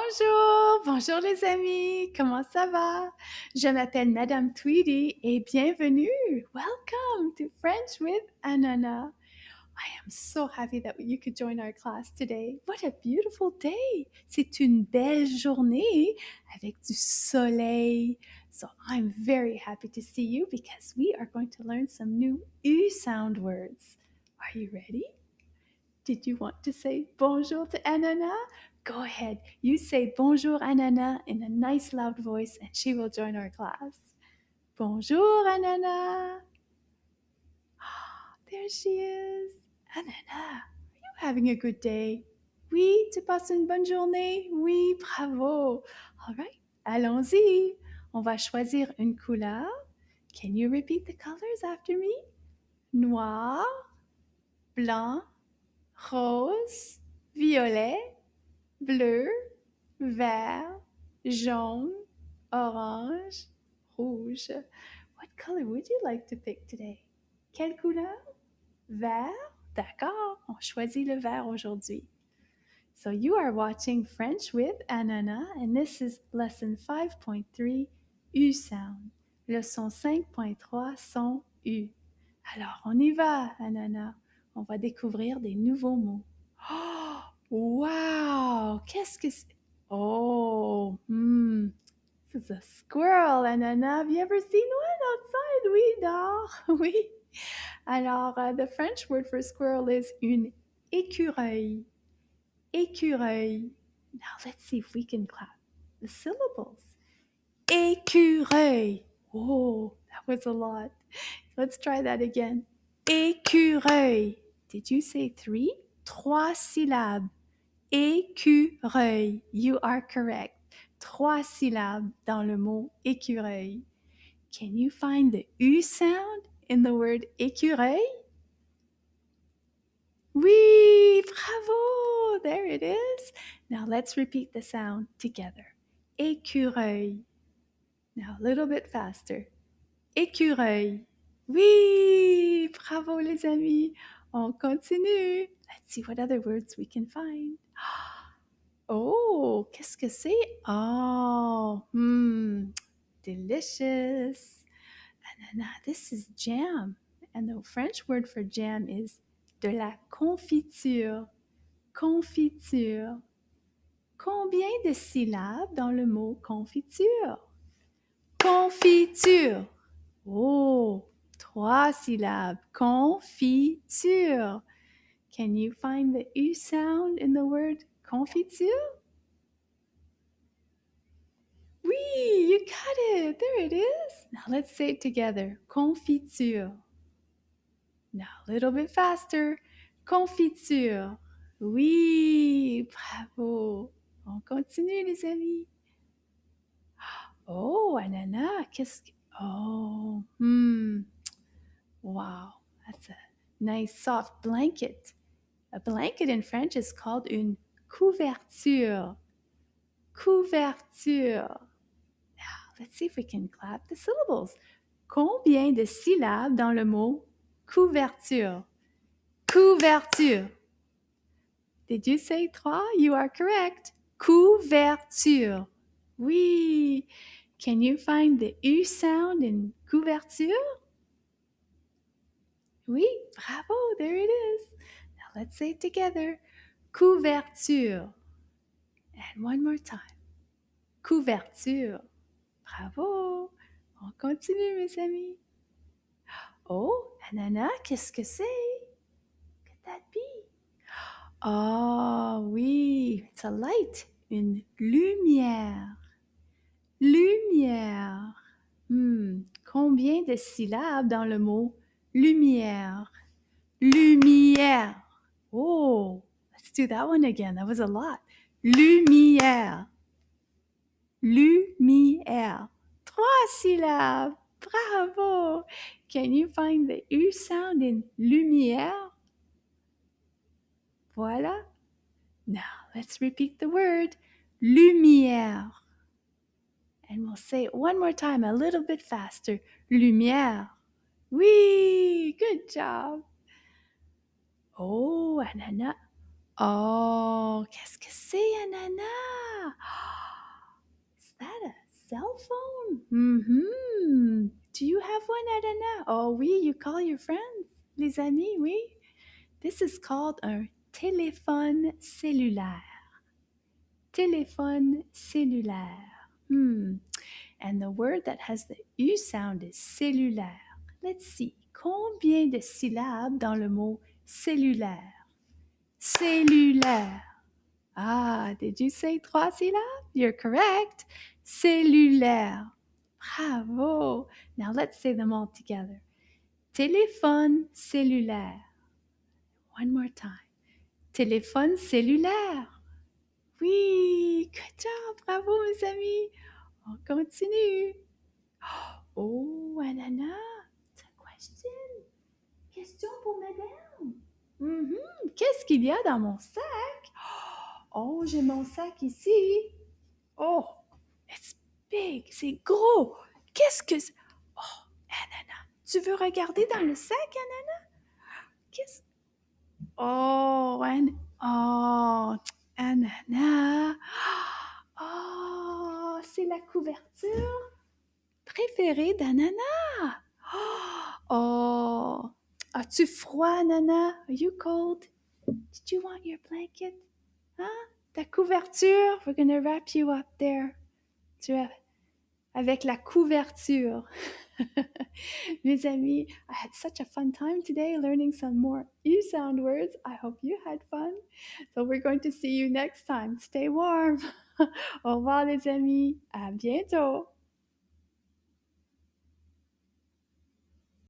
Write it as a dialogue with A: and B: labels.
A: Bonjour, bonjour les amis, comment ça va? Je m'appelle Madame Tweedy et bienvenue. Welcome to French with Anana. I am so happy that you could join our class today. What a beautiful day. C'est une belle journée avec du soleil. So I'm very happy to see you because we are going to learn some new U sound words. Are you ready? Did you want to say bonjour to Anana? Go ahead. You say bonjour, Anana, in a nice loud voice, and she will join our class. Bonjour, Anana. There she is. Anana, are you having a good day? Oui, tu passes une bonne journée? Oui, bravo. All right, allons-y. On va choisir une couleur. Can you repeat the colors after me? Noir, blanc, rose, violet, bleu, vert, jaune, orange, rouge. What color would you like to pick today? Quelle couleur? Vert? D'accord, on choisit le vert aujourd'hui. So you are watching French with Anana, and this is lesson 5.3, U sound. Leçon 5.3, son U. Alors, on y va, Anana. On va découvrir des nouveaux mots. Oh, wow! Qu'est-ce que c'est? Oh, this is a squirrel, Anana. Have you ever seen one outside? Oui, dehors. Oui. Alors, the French word for squirrel is une écureuil. Écureuil. Now, let's see if we can clap the syllables. Écureuil. Oh, that was a lot. Let's try that again. Écureuil. Did you say three? Trois syllabes. Écureuil. You are correct. Trois syllabes dans le mot écureuil. Can you find the U sound in the word écureuil? Oui, bravo. There it is. Now let's repeat the sound together. Écureuil. Now a little bit faster. Écureuil. Oui, bravo les amis. On continue. Let's see what other words we can find. Oh, qu'est-ce que c'est? Oh, delicious. Ananas, this is jam. And the French word for jam is de la confiture. Confiture. Combien de syllabes dans le mot confiture? Confiture. Oh, trois syllabes. Confiture. Can you find the U sound in the word confiture? Oui, you got it. There it is. Now let's say it together. Confiture. Now a little bit faster. Confiture. Oui, bravo. On continue les amis. Oh, ananas, qu'est-ce que... Oh, wow, that's a nice soft blanket. A blanket in French is called une couverture. Couverture. Now, let's see if we can clap the syllables. Combien de syllabes dans le mot couverture? Couverture. Did you say trois? You are correct. Couverture. Oui. Can you find the U sound in couverture? Oui, bravo, there it is. Now let's say it together. Couverture. And one more time. Couverture. Bravo. On continue, mes amis. Oh, ananas, qu'est-ce que c'est? Could that be? Oh, oui, it's a light, une lumière. Lumière. Combien de syllabes dans le mot lumière? Lumière. Oh, let's do that one again. That was a lot. Lumière. Lumière. Trois syllabes. Bravo. Can you find the U sound in lumière? Voilà. Now let's repeat the word. Lumière. And we'll say it one more time, a little bit faster. Lumière. Oui, good job. Oh, ananas. Oh, qu'est-ce que c'est, ananas? cell phone? Mm-hmm. Do you have one, Adana? Oh oui, you call your friends, les amis, oui. This is called un téléphone cellulaire. Téléphone cellulaire. And the word that has the U sound is cellulaire. Let's see. Combien de syllabes dans le mot cellulaire? Cellulaire. Ah, did you say 3 syllabes? You're correct. Cellulaire. Bravo. Now let's say them all together. Téléphone cellulaire. One more time. Téléphone cellulaire. Oui, good job. Bravo, mes amis. On continue. Oh, Anana, it's a question. Question pour madame. Qu'est-ce qu'il y a dans mon sac? Oh, j'ai mon sac ici. Oh, it's big, c'est gros. Qu'est-ce que c'est? Oh, Anana, tu veux regarder dans le sac, Anana? Qu'est-ce? Oh, Anana. Oh, c'est la couverture préférée d'Anana. Oh, as-tu froid, Nana? Are you cold? Did you want your blanket? Hein? Ta couverture? We're gonna wrap you up there. Avec la couverture. Mes amis, I had such a fun time today learning some more U-sound words. I hope you had fun. So we're going to see you next time. Stay warm. Au revoir les amis. À bientôt.